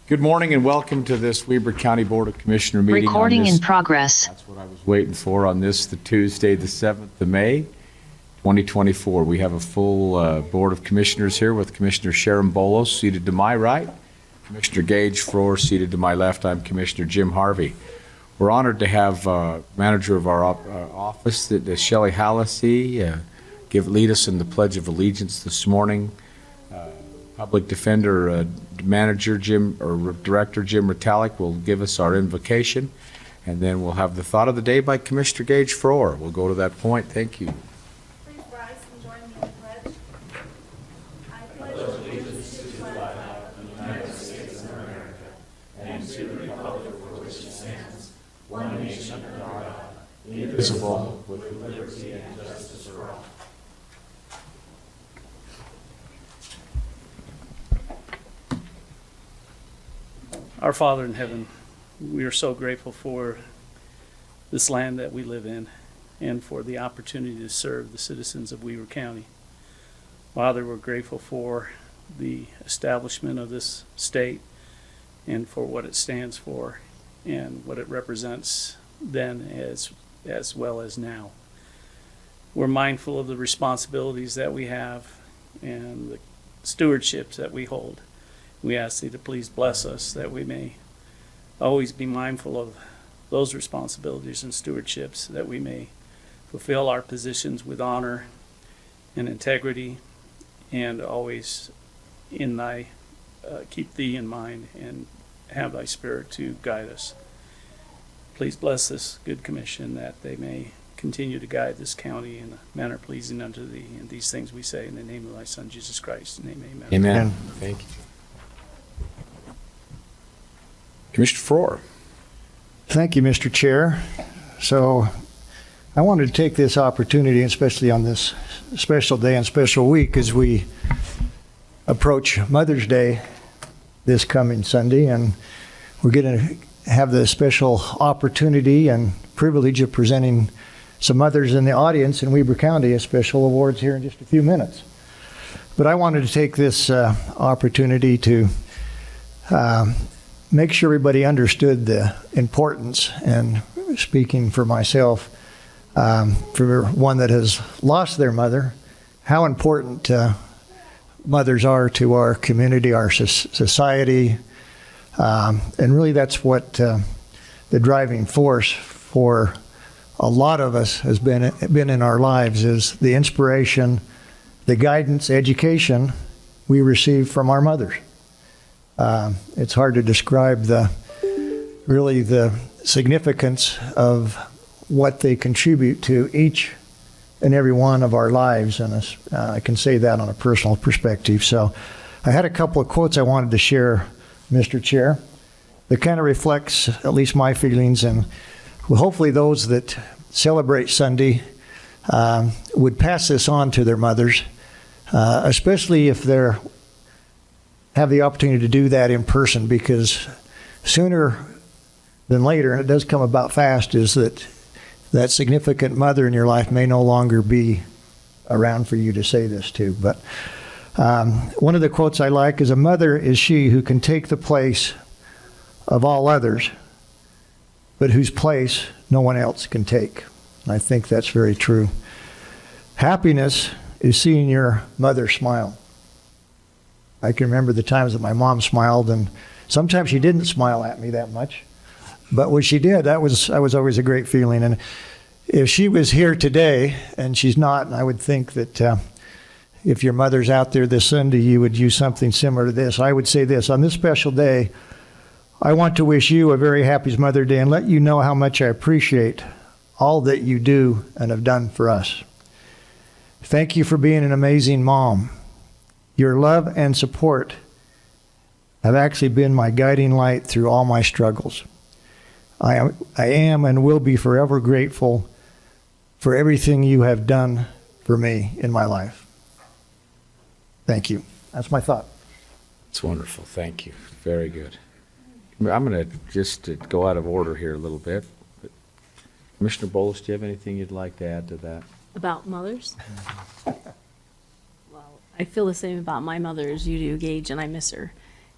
Good morning and welcome to this Weber County Board of Commissioner meeting. Recording in progress. That's what I was waiting for on this, the Tuesday, the 7th of May, 2024. We have a full Board of Commissioners here with Commissioner Sharon Bolos seated to my right, Commissioner Gage Froor seated to my left. I'm Commissioner Jim Harvey. We're honored to have manager of our office, Shelley Hallisey, lead us in the Pledge of Allegiance this morning. Public Defender Director Jim Ritalik will give us our invocation, and then we'll have the thought of the day by Commissioner Gage Froor. We'll go to that point. Thank you. Please rise and join me in the pledge. I pledge allegiance to the flag of the United States of America and to the republic for which it stands, one nation under God, indivisible, with liberty and justice for all. Our Father in heaven, we are so grateful for this land that we live in and for the opportunity to serve the citizens of Weber County. Father, we're grateful for the establishment of this state and for what it stands for and what it represents then as well as now. We're mindful of the responsibilities that we have and the stewardships that we hold. We ask thee to please bless us that we may always be mindful of those responsibilities and stewardships, that we may fulfill our positions with honor and integrity, and always in thy keep thee in mind and have thy spirit to guide us. Please bless this good commission that they may continue to guide this county in a manner pleasing unto thee. And these things we say in the name of thy Son, Jesus Christ. Name, amen. Amen. Thank you. Commissioner Froor. Thank you, Mr. Chair. So I wanted to take this opportunity, especially on this special day and special week as we approach Mother's Day this coming Sunday, and we're going to have the special opportunity and privilege of presenting some mothers in the audience in Weber County as special awards here in just a few minutes. But I wanted to take this opportunity to make sure everybody understood the importance, and speaking for myself, for one that has lost their mother, how important mothers are to our community, our society, and really that's what the driving force for a lot of us has been in our lives, is the inspiration, the guidance, education we receive from our mothers. It's hard to describe the significance of what they contribute to each and every one of our lives, and I can say that on a personal perspective. So I had a couple of quotes I wanted to share, Mr. Chair, that kind of reflects at least my feelings, and hopefully those that celebrate Sunday would pass this on to their mothers, especially if they're have the opportunity to do that in person, because sooner than later, and it does come about fast, is that significant mother in your life may no longer be around for you to say this to. But one of the quotes I like is, "A mother is she who can take the place of all others, but whose place no one else can take." And I think that's very true. Happiness is seeing your mother smile. I can remember the times that my mom smiled, and sometimes she didn't smile at me that much. But when she did, that was always a great feeling. And if she was here today, and she's not, I would think that if your mother's out there this Sunday, you would use something similar to this. I would say this: on this special day, I want to wish you a very happy Mother's Day and let you know how much I appreciate all that you do and have done for us. Thank you for being an amazing mom. Your love and support have actually been my guiding light through all my struggles. I am and will be forever grateful for everything you have done for me in my life. Thank you. That's my thought. It's wonderful. Thank you. Very good. I'm going to just go out of order here a little bit. But Commissioner Bolos, do you have anything you'd like to add to that? About mothers? Well, I feel the same about my mother as you do, Gage, and I miss her.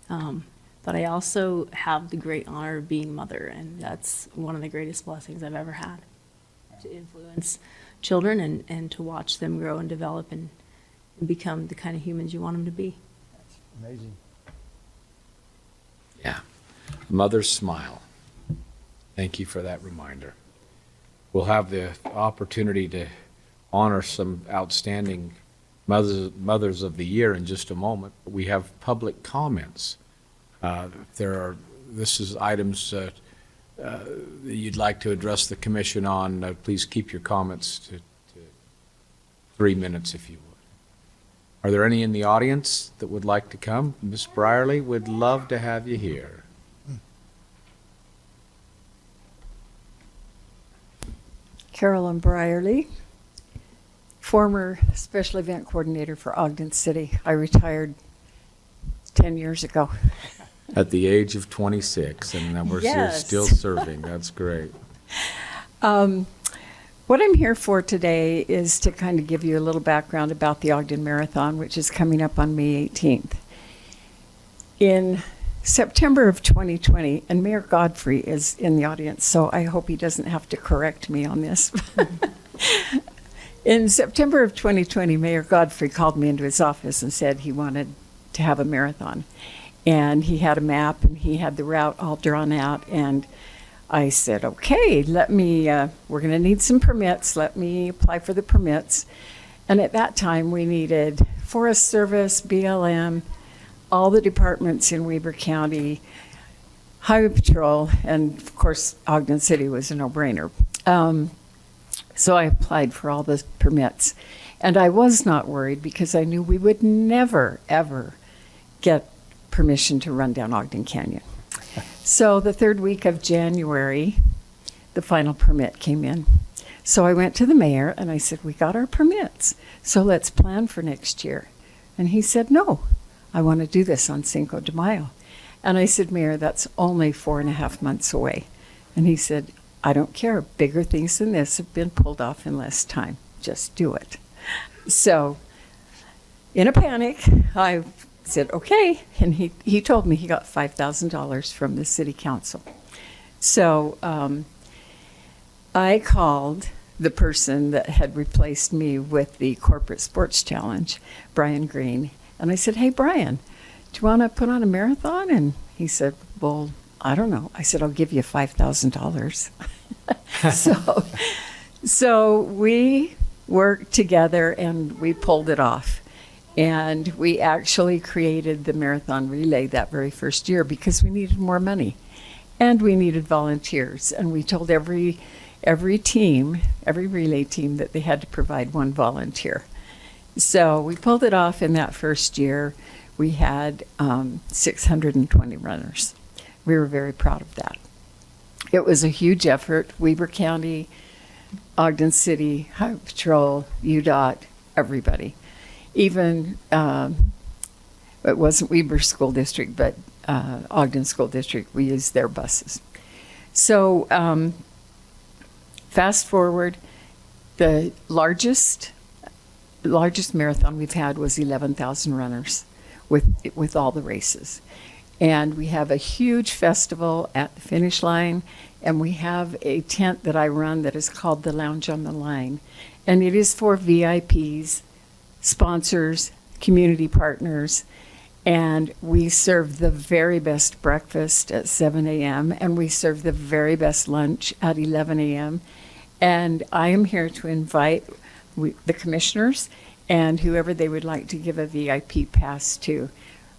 But I also have the great honor of being mother, and that's one of the greatest blessings I've ever had, to influence children and to watch them grow and develop and become the kind of humans you want them to be. Amazing. Yeah. Mother's smile. Thank you for that reminder. We'll have the opportunity to honor some outstanding mothers of the year in just a moment. We have public comments. This is items that you'd like to address the commission on. Please keep your comments to 3 minutes if you would. Are there any in the audience that would like to come? Ms. Brierly, we'd love to have you here. Carolyn Brierly, former special event coordinator for Ogden City. I retired 10 years ago. At the age of 26, and we're Yes. still serving. That's great. What I'm here for today is to kind of give you a little background about the Ogden Marathon, which is coming up on May 18th. In September of 2020, and Mayor Godfrey is in the audience, so I hope he doesn't have to correct me on this. In September of 2020, Mayor Godfrey called me into his office and said he wanted to have a marathon. And he had a map and he had the route all drawn out. And I said, okay, we're going to need some permits. Let me apply for the permits. And at that time, we needed Forest Service, BLM, all the departments in Weber County, Highway Patrol, and of course, Ogden City was a no-brainer. So I applied for all the permits. And I was not worried because I knew we would never, ever get permission to run down Ogden Canyon. So the third week of January, the final permit came in. So I went to the mayor and I said, we got our permits, so let's plan for next year. And he said, no, I want to do this on Cinco de Mayo. And I said, Mayor, that's only 4.5 months away. And he said, I don't care. Bigger things than this have been pulled off in less time. Just do it. So in a panic, I said, okay. And he told me he got $5,000 from the city council. So I called the person that had replaced me with the Corporate Sports Challenge, Brian Green. And I said, hey, Brian, do you want to put on a marathon? And he said, well, I don't know. I said, I'll give you $5,000. So we worked together and we pulled it off. And we actually created the marathon relay that very first year because we needed more money and we needed volunteers. And we told every team, every relay team, that they had to provide one volunteer. So we pulled it off in that first year. We had 620 runners. We were very proud of that. It was a huge effort. Weber County, Ogden City, Highway Patrol, UDOT, everybody. Even, it wasn't Weber School District, but Ogden School District, we used their buses. So fast forward, the largest marathon we've had was 11,000 runners with all the races. And we have a huge festival at the finish line, and we have a tent that I run that is called the Lounge on the Line. And it is for VIPs, sponsors, community partners, and we serve the very best breakfast at 7 a.m. and we serve the very best lunch at 11 a.m. And I am here to invite the commissioners and whoever they would like to give a VIP pass to.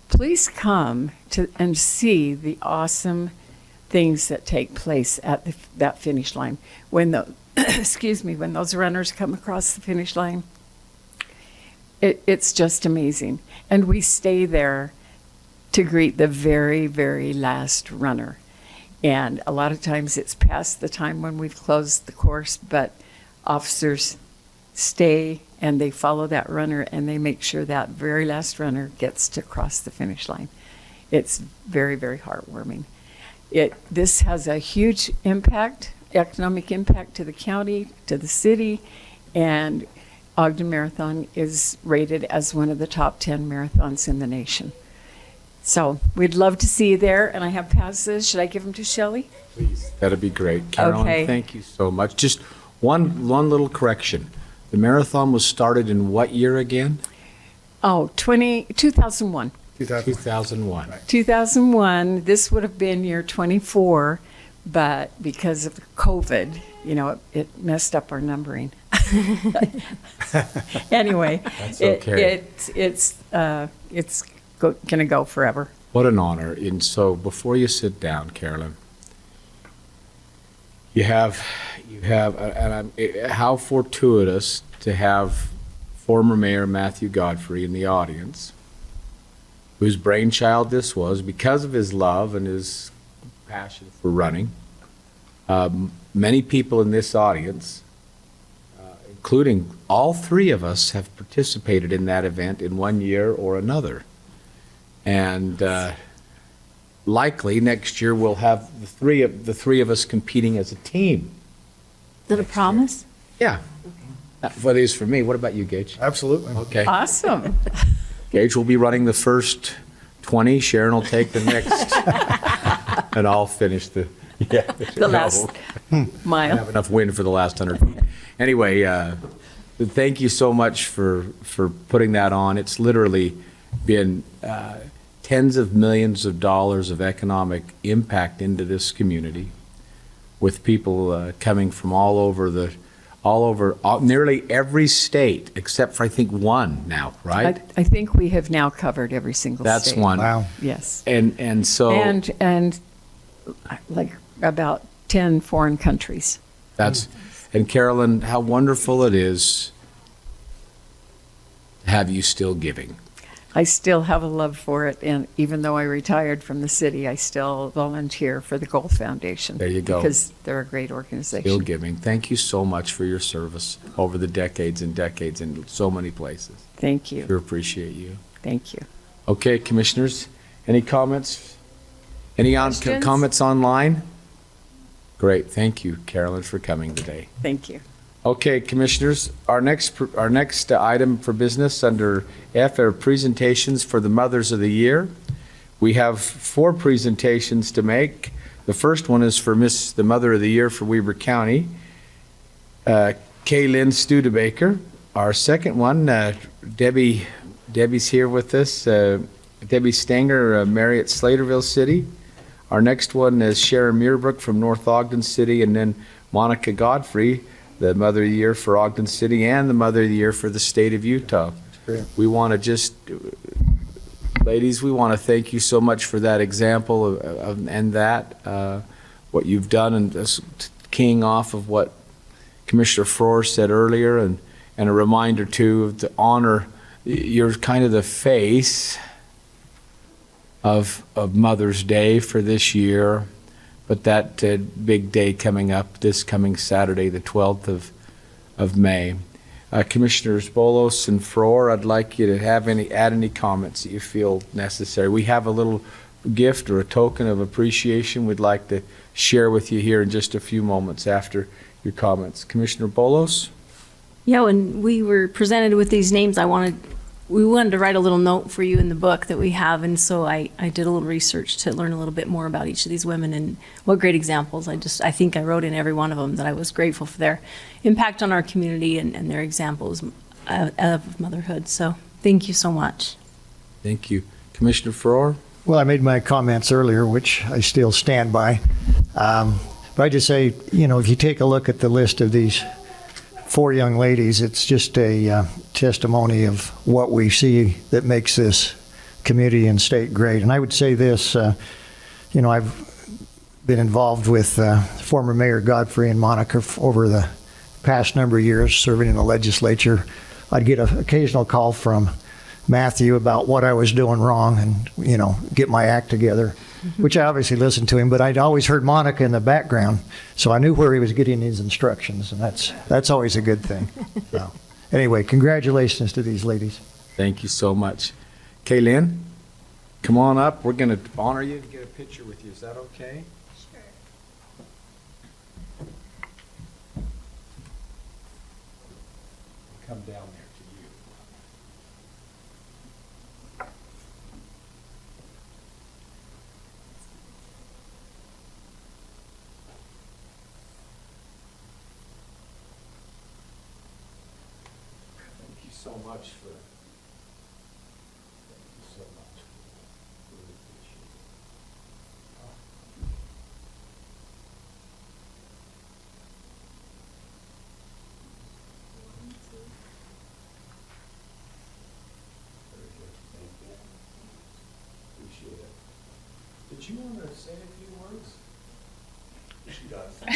Please come and see the awesome things that take place at that finish line. When when those runners come across the finish line, it's just amazing. And we stay there to greet the very, very last runner. And a lot of times it's past the time when we've closed the course, but officers stay and they follow that runner and they make sure that very last runner gets to cross the finish line. It's very, very heartwarming. This has a huge impact, economic impact to the county, to the city, and Ogden Marathon is rated as one of the top 10 marathons in the nation. So we'd love to see you there, and I have passes. Should I give them to Shelley? Please. That'd be great. Carolyn, Okay. thank you so much. Just one little correction. The marathon was started in what year again? Oh, 2001. 2001. 2001, this would have been year 24, but because of COVID, it messed up our numbering. Anyway, That's okay. it's going to go forever. What an honor. And so before you sit down, Carolyn, you have, how fortuitous to have former Mayor Matthew Godfrey in the audience, whose brainchild this was because of his love and his passion for running. Many people in this audience, including all three of us, have participated in that event in one year or another. And likely next year we'll have the three of us competing as a team. Is that a promise? Yeah. What is for me. What about you, Gage? Absolutely. Okay. Awesome. Gage will be running the first 20. Sharon will take the next. And I'll finish the last I mile. have enough wind for the last 100 feet. Anyway, thank you so much for putting that on. It's literally been tens of millions of dollars of economic impact into this community, with people coming from all over nearly every state except for I think one now, right? I think we have now covered every single That's state. one. Wow. Yes. And so And like about 10 foreign countries. and Carolyn, how wonderful it is to have you still giving. I still have a love for it, and even though I retired from the city, I still volunteer for the Gold Foundation. There you go. Because they're a great organization. Still giving. Thank you so much for your service over the decades and decades in so many places. Thank you. Sure appreciate you. Thank you. Okay, commissioners, any comments? Any comments online? Great, thank you, Carolyn, for coming today. Thank you. Okay, commissioners, our next item for business under F are presentations for the Mothers of the Year. We have 4 presentations to make. The first one is for the Mother of the Year for Weber County, Kaylin Studebaker. Our second one, Debbie's here with us, Debbie Stanger, Marriott Slaterville City. Our next one is Sharon Muirbrook from North Ogden City, and then Monica Godfrey, the Mother of the Year for Ogden City and the Mother of the Year for the state of Utah. We want to ladies, we want to thank you so much for that example what you've done, and just keying off of what Commissioner Frohr said earlier, and a reminder too to honor, you're kind of the face of Mother's Day for this year. But that big day coming up, this coming Saturday, the 12th of May. Commissioners Bolos and Frohr, I'd like you to add any comments that you feel necessary. We have a little gift or a token of appreciation we'd like to share with you here in just a few moments after your comments. Commissioner Bolos? Yeah, when we were presented with these names, we wanted to write a little note for you in the book that we have, and so I did a little research to learn a little bit more about each of these women and what great examples. I think I wrote in every one of them that I was grateful for their impact on our community and their examples of motherhood. So thank you so much. Thank you. Commissioner Frohr? Well, I made my comments earlier, which I still stand by. But I just say, if you take a look at the list of these 4 young ladies, it's just a testimony of what we see that makes this community and state great. And I would say this, I've been involved with former Mayor Godfrey and Monica over the past number of years, serving in the legislature. I'd get an occasional call from Matthew about what I was doing wrong and, get my act together, which I obviously listened to him, but I'd always heard Monica in the background, so I knew where he was getting his instructions, and that's always a good thing. So, anyway, congratulations to these ladies. Thank you so much. Kaylin, come on up. We're going to honor you and get a picture with you. Is that okay? Sure. come down there to you. Thank you so much for, thank you so much. Really appreciate it. Very good. Thank you. Appreciate it. Did you want to say a few words? She does. Of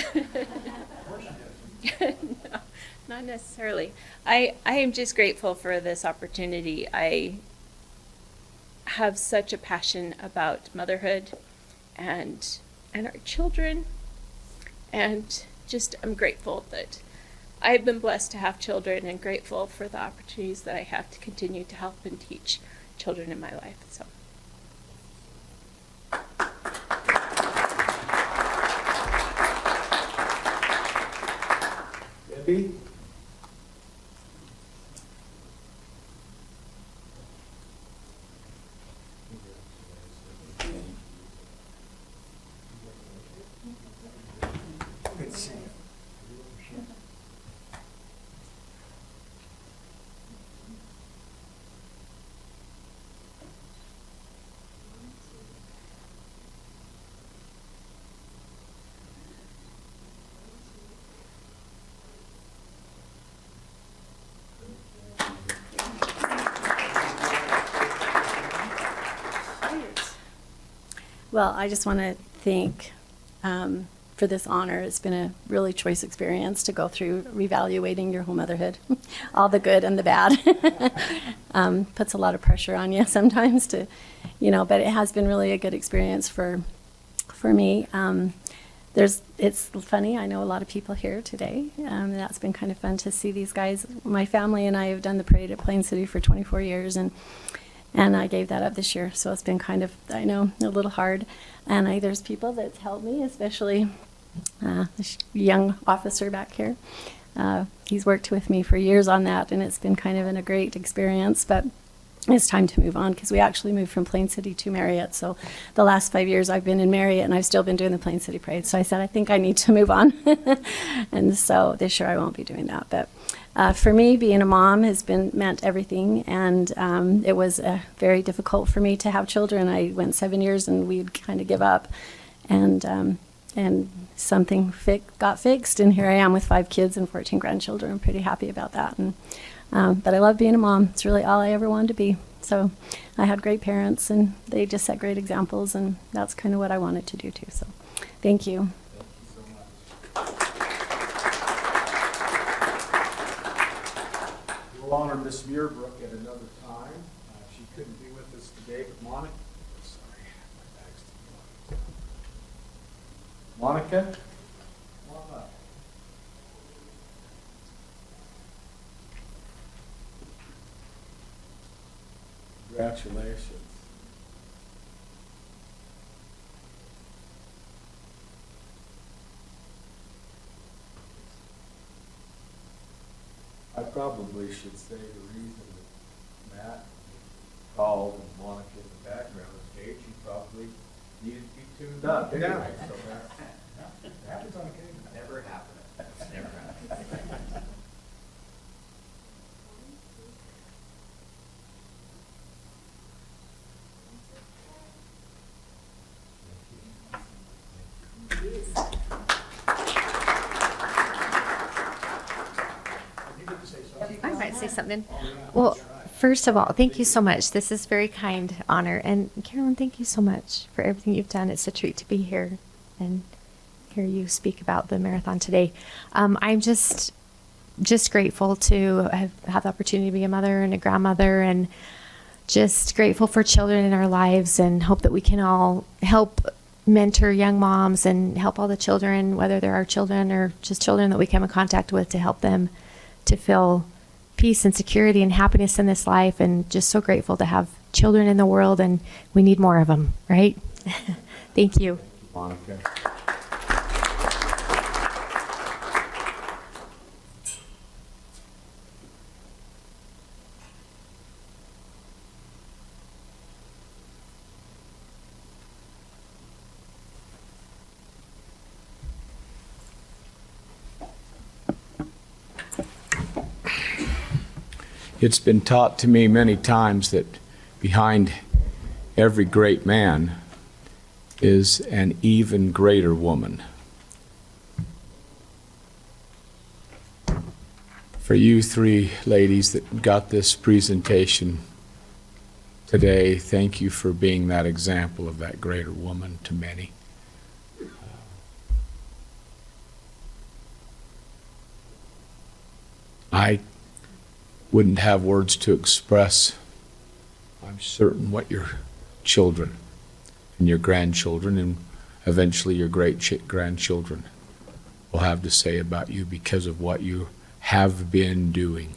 course she does. No, not necessarily. I am just grateful for this opportunity. I have such a passion about motherhood and our children, and just I'm grateful that I've been blessed to have children, and grateful for the opportunities that I have to continue to help and teach children in my life. So. Debbie? Good seeing you. Well, I just want to thank for this honor. It's been a really choice experience to go through reevaluating your whole motherhood, all the good and the bad. Puts a lot of pressure on you sometimes to, but it has been really a good experience for me. It's funny, I know a lot of people here today. That's been kind of fun to see these guys. My family and I have done the parade at Plain City for 24 years, and I gave that up this year, so it's been kind of, I know, a little hard. And there's people that's helped me, especially this young officer back here. He's worked with me for years on that, and it's been kind of a great experience. But it's time to move on, because we actually moved from Plain City to Marriott. So the last 5 years I've been in Marriott, and I've still been doing the Plain City Parade. So I said, I think I need to move on. And so this year I won't be doing that. But for me, being a mom has meant everything, and it was very difficult for me to have children. I went 7 years, and we'd kind of give up, and something got fixed, and here I am with 5 kids and 14 grandchildren. I'm pretty happy about that, and but I love being a mom. It's really all I ever wanted to be. So I had great parents, and they just set great examples, and that's kind of what I wanted to do too. So thank you. We'll honor Miss Muirbrook at another time. She couldn't be with us today, but Monica, sorry, my bag's too long. Monica? Come on up. Congratulations. I probably should say the reason that Matt called and Monica in the background is Gage, you probably needed to be tuned up anyway, so that happens on occasion. Never happened. Never happened. I might say something. Well, first of all, thank you so much. This is very kind honor. And Carolyn, thank you so much for everything you've done. It's a treat to be here and hear you speak about the marathon today. I'm just grateful to have the opportunity to be a mother and a grandmother, and just grateful for children in our lives, and hope that we can all help mentor young moms and help all the children, whether they're our children or just children that we come in contact with, to help them to feel peace and security and happiness in this life. And just so grateful to have children in the world, and we need more of them, right? Thank you. Monica. It's been taught to me many times that behind every great man is an even greater woman. For you three ladies that got this presentation today, thank you for being that example of that greater woman to many. I wouldn't have words to express, I'm certain, what your children and your grandchildren and eventually your great-grandchildren will have to say about you because of what you have been doing.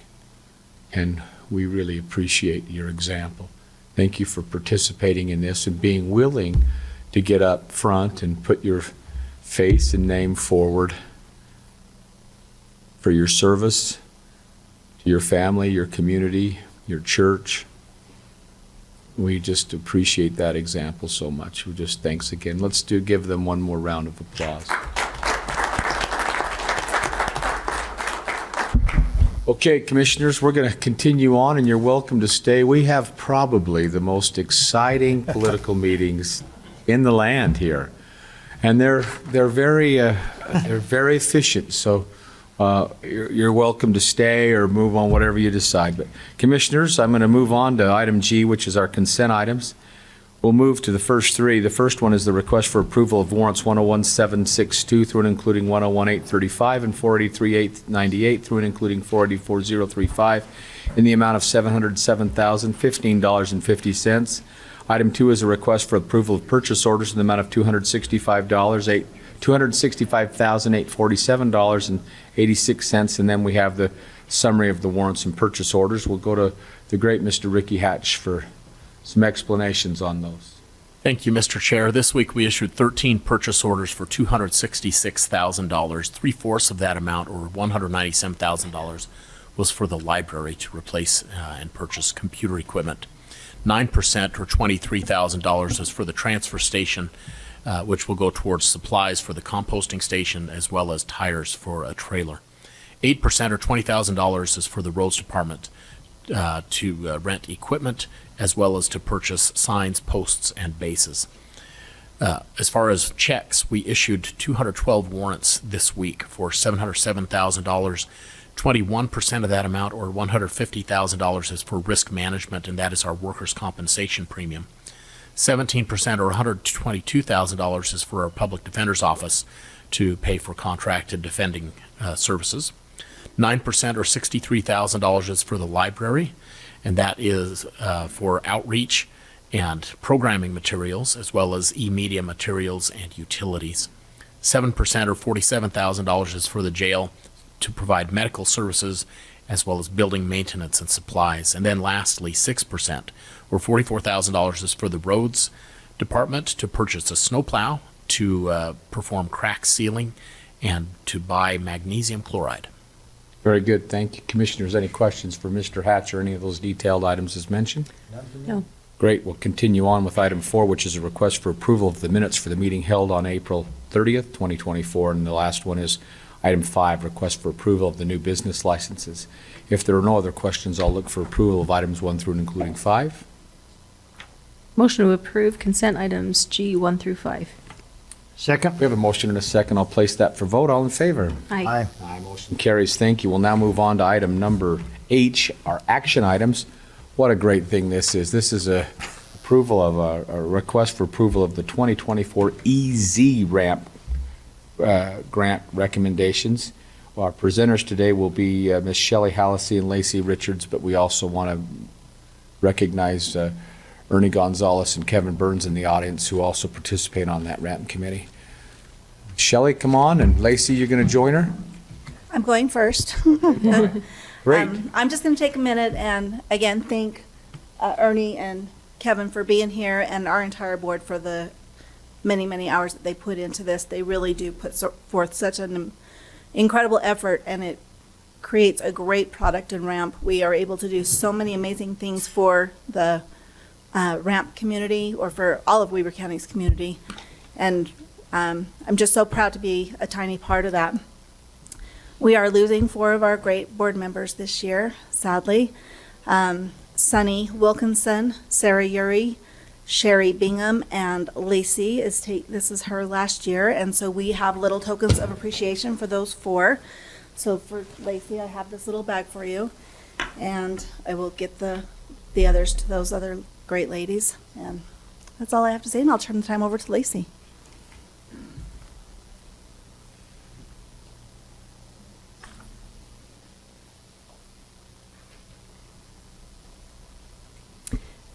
And we really appreciate your example. Thank you for participating in this and being willing to get up front and put your face and name forward for your service to your family, your community, your church. We just appreciate that example so much. We just thanks again. Let's give them one more round of applause. Okay, commissioners, we're going to continue on, and you're welcome to stay. We have probably the most exciting political meetings in the land here, and they're very efficient. So you're welcome to stay or move on, whatever you decide. But commissioners, I'm going to move on to item G, which is our consent items. We'll move to the first three. The first one is the request for approval of warrants 101-762 through and including 101-835 and 483-898 through and including 484-035 in the amount of $707,015.50. Item 2 is a request for approval of purchase orders in the amount of $265,847.86. And then we have the summary of the warrants and purchase orders. We'll go to the great Mr. Ricky Hatch for some explanations on those. Thank you, Mr. Chair. This week we issued 13 purchase orders for $266,000. Three-fourths of that amount, or $197,000, was for the library to replace and purchase computer equipment. 9%, or $23,000, is for the transfer station, which will go towards supplies for the composting station as well as tires for a trailer. 8%, or $20,000, is for the roads department to rent equipment as well as to purchase signs, posts, and bases. As far as checks, we issued 212 warrants this week for $707,000. 21% of that amount, or $150,000, is for risk management, and that is our workers' compensation premium. 17%, or $122,000, is for our public defender's office to pay for contracted defending services. 9%, or $63,000, is for the library, and that is for outreach and programming materials, as well as e-media materials and utilities. 7%, or $47,000, is for the jail to provide medical services, as well as building maintenance and supplies. And then lastly, 6%, or $44,000, is for the roads department to purchase a snowplow, to perform crack sealing, and to buy magnesium chloride. Very good. Thank you. Commissioners, any questions for Mr. Hatch or any of those detailed items as mentioned? No. Great. We'll continue on with item 4, which is a request for approval of the minutes for the meeting held on April 30th, 2024. And the last one is item 5, request for approval of the new business licenses. If there are no other questions, I'll look for approval of items 1 through and including 5. Motion to approve consent items G 1 through 5. Second? We have a motion and a second. I'll place that for vote. All in favor? Aye. Aye. Motion carries. Thank you. We'll now move on to item number H, our action items. What a great thing this is. This is a approval of a request for approval of the 2024 EZ ramp grant recommendations. Our presenters today will be Ms. Shelley Hallisey and Lacey Richards, but we also want to recognize Ernie Gonzalez and Kevin Burns in the audience, who also participate on that ramp committee. Shelley, come on, and Lacey, you're going to join her? I'm going first. Great. I'm just going to take a minute and again thank Ernie and Kevin for being here, and our entire board for the many, many hours that they put into this. They really do put forth such an incredible effort, and it creates a great product and ramp. We are able to do so many amazing things for the ramp community, or for all of Weber County's community. And I'm just so proud to be a tiny part of that. We are losing 4 of our great board members this year, sadly. Sunny Wilkinson, Sarah Uri, Sherry Bingham, and Lacey this is her last year, and so we have little tokens of appreciation for those 4. So for Lacey, I have this little bag for you, and I will get the others to those other great ladies. And that's all I have to say, and I'll turn the time over to Lacey.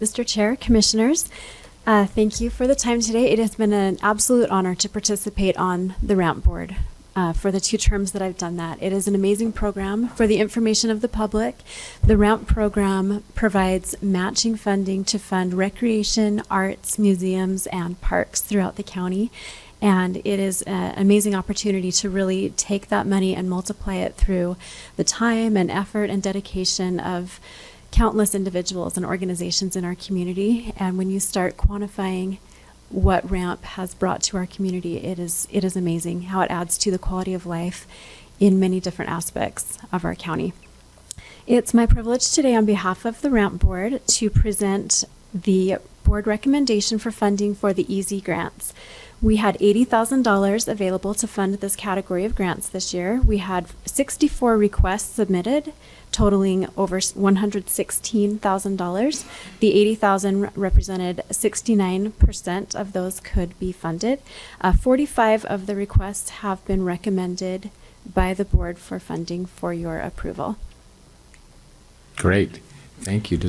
Mr. Chair, Commissioners, thank you for the time today. It has been an absolute honor to participate on the RAMP Board for the 2 terms that I've done that. It is an amazing program for the information of the public. The RAMP program provides matching funding to fund recreation, arts, museums, and parks throughout the county. And it is an amazing opportunity to really take that money and multiply it through the time and effort and dedication of countless individuals and organizations in our community. And when you start quantifying what RAMP has brought to our community, it is amazing how it adds to the quality of life in many different aspects of our county. It's my privilege today on behalf of the RAMP Board to present the board recommendation for funding for the EZ grants. We had $80,000 available to fund this category of grants this year. We had 64 requests submitted, totaling over $116,000. The $80,000 represented 69% of those could be funded. 45 of the requests have been recommended by the board for funding for your approval. Great. Thank you.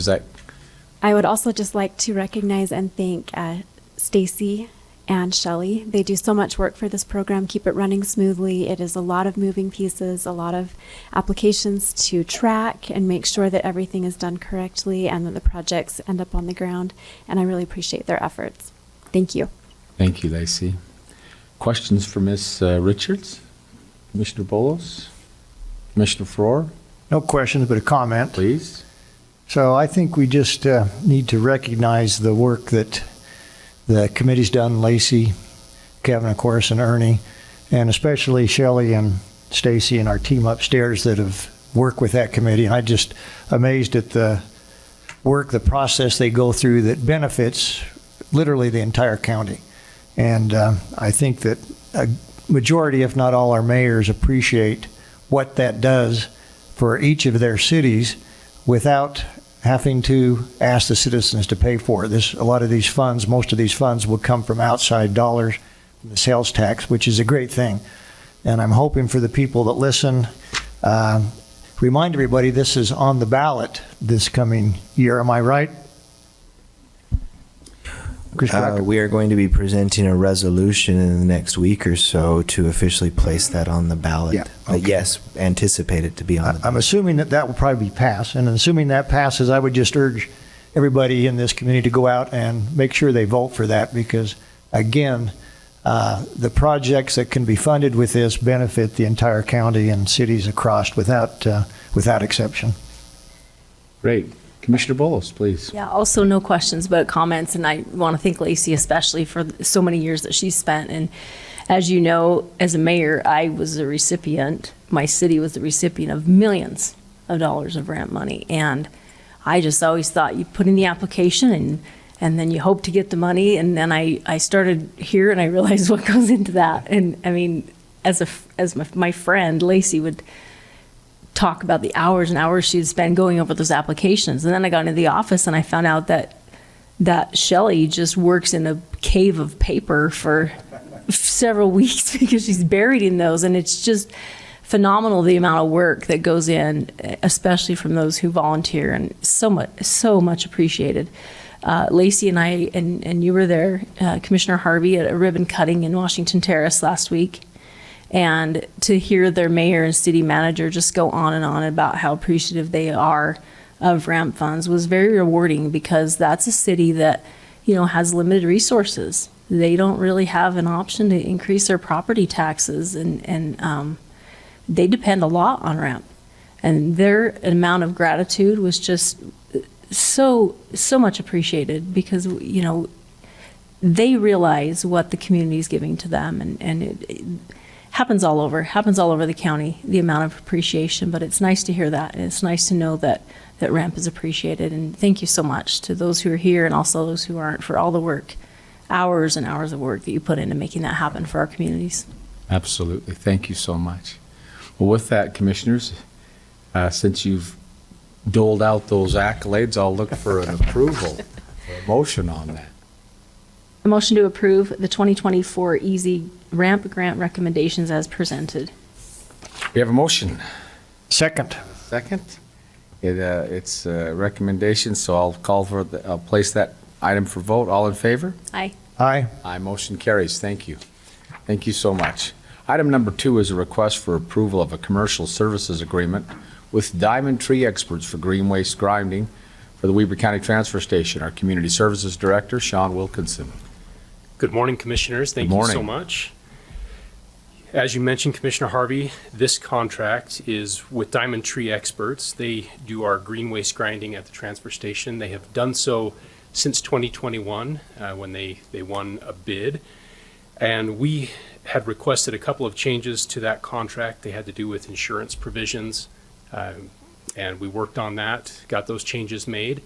I would also just like to recognize and thank Stacy and Shelley. They do so much work for this program, keep it running smoothly. It is a lot of moving pieces, a lot of applications to track and make sure that everything is done correctly and that the projects end up on the ground. And I really appreciate their efforts. Thank you. Thank you, Lacey. Questions for Ms. Richards? Commissioner Bolos? Commissioner Farrar? No questions, but a comment. Please. So I think we just need to recognize the work that the committee's done, Lacey, Kevin, of course, and Ernie, and especially Shelley and Stacy and our team upstairs that have worked with that committee. And I'm just amazed at the work, the process they go through that benefits literally the entire county. And I think that a majority, if not all, our mayors appreciate what that does for each of their cities without having to ask the citizens to pay for it. A lot of these funds, most of these funds will come from outside dollars from the sales tax, which is a great thing. And I'm hoping for the people that listen, remind everybody this is on the ballot this coming year. Am I right? Chris Becker? We are going to be presenting a resolution in the next week or so to officially place that on the ballot. Yeah, But yes, anticipate it to be on the ballot. I'm assuming that will probably pass. And assuming that passes, I would just urge everybody in this community to go out and make sure they vote for that because, again, the projects that can be funded with this benefit the entire county and cities across without exception. Great. Commissioner Bolos, please. Yeah, also no questions but comments, and I want to thank Lacey especially for so many years that she's spent. And as you know, as a mayor, I was a recipient, my city was the recipient of millions of dollars of RAMP money. And I just always thought you put in the application and then you hope to get the money. And then I started here and I realized what goes into that. And I mean, as my friend, Lacey would talk about the hours and hours she'd spend going over those applications. And then I got into the office and I found out that Shelley just works in a cave of paper for several weeks because she's buried in those. And it's just phenomenal the amount of work that goes in, especially from those who volunteer, and so much appreciated. Lacey and I, and you were there, Commissioner Harvey, at a ribbon cutting in Washington Terrace last week. And to hear their mayor and city manager just go on and on about how appreciative they are of RAMP funds was very rewarding because that's a city that, has limited resources. They don't really have an option to increase their property taxes and they depend a lot on RAMP. And their amount of gratitude was just so much appreciated because, they realize what the community is giving to them and happens all over the county, the amount of appreciation, but it's nice to hear that. And it's nice to know that RAMP is appreciated. And thank you so much to those who are here and also those who aren't for all the work, hours and hours of work that you put into making that happen for our communities. Absolutely. Thank you so much. Well, with that, Commissioners, since you've doled out those accolades, I'll look for an approval, or a motion on that. A motion to approve the 2024 Easy RAMP grant recommendations as presented. We have a motion. Second. Second. It's a recommendation, so I'll place that item for vote. All in favor? Aye. Aye. Aye, motion carries. Thank you. Thank you so much. Item number 2 is a request for approval of a commercial services agreement with Diamond Tree Experts for green waste grinding for the Weber County Transfer Station. Our Community Services Director, Sean Wilkinson. Good morning, Commissioners. Thank Good you morning. so much. As you mentioned, Commissioner Harvey, this contract is with Diamond Tree Experts. They do our green waste grinding at the transfer station. They have done so since 2021 when they won a bid. And we had requested a couple of changes to that contract. They had to do with insurance provisions. And we worked on that, got those changes made.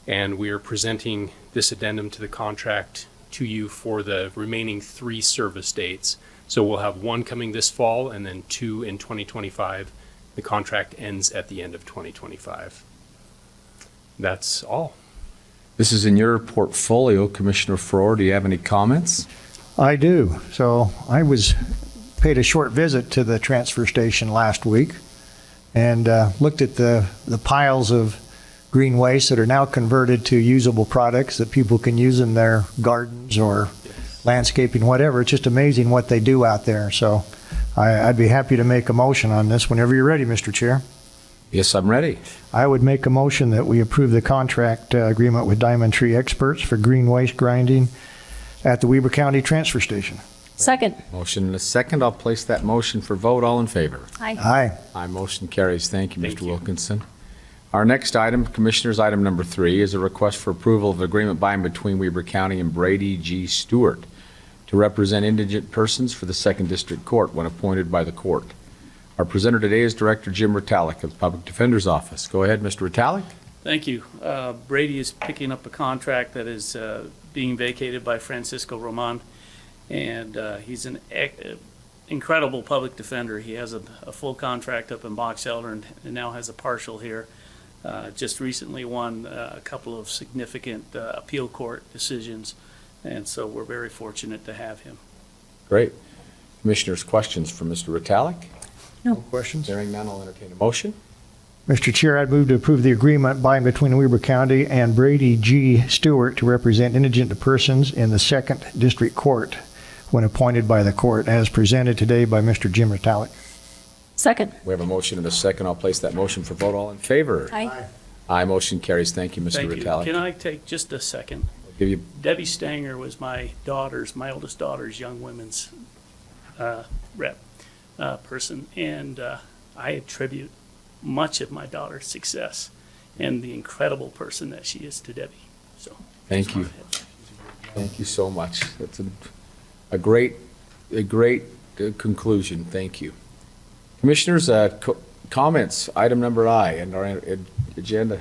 And we are presenting this addendum to the contract to you for the remaining 3 service dates. So we'll have 1 coming this fall and then 2 in 2025. The contract ends at the end of 2025. That's all. This is in your portfolio, Commissioner Farrar. Do you have any comments? I do. So I paid a short visit to the transfer station last week and looked at the piles of green waste that are now converted to usable products that people can use in their gardens or landscaping, whatever. It's just amazing what they do out there. So I'd be happy to make a motion on this whenever you're ready, Mr. Chair. Yes, I'm ready. I would make a motion that we approve the contract agreement with Diamond Tree Experts for green waste grinding at the Weber County Transfer Station. Second. Motion and a second. I'll place that motion for vote. All in favor? Aye. Aye. Aye, motion carries. Thank you, Thank Mr. you. Wilkinson. Our next item, Commissioners, item number 3, is a request for approval of agreement by and between Weber County and Brady G. Stewart to represent indigent persons for the 2nd District Court when appointed by the court. Our presenter today is Director Jim Ritalik of the Public Defender's Office. Go ahead, Mr. Ritalik. Thank you. Brady is picking up a contract that is being vacated by Francisco Roman, and he's an incredible public defender. He has a full contract up in Box Elder and now has a partial here. Just recently won a couple of significant appeal court decisions, and so we're very fortunate to have him. Great. Commissioners, questions for Mr. Ritalik? No questions. Hearing none, I'll entertain a motion. Mr. Chair, I'd move to approve the agreement by and between Weber County and Brady G. Stewart to represent indigent persons in the 2nd District Court when appointed by the court, as presented today by Mr. Jim Ritalik. Second. We have a motion and a second. I'll place that motion for vote. All in favor? Aye. Aye, motion carries. Thank you, Mr. Thank you. Ritalik. Can I take just a second? I'll give you Debbie Stanger was my oldest daughter's young women's rep person, and I attribute much of my daughter's success and the incredible person that she is to Debbie. So Thank you. Thank you so much. That's a great conclusion. Thank you. Commissioners, comments, item number I in our agenda.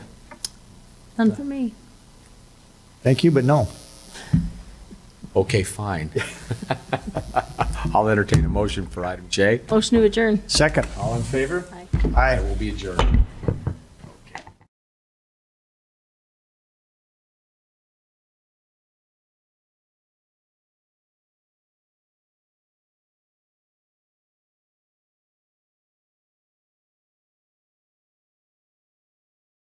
None for me. Thank you, but no. Okay, fine. I'll entertain a motion for item J. Motion to adjourn. Second. All in favor? Aye. Aye. I will be adjourned.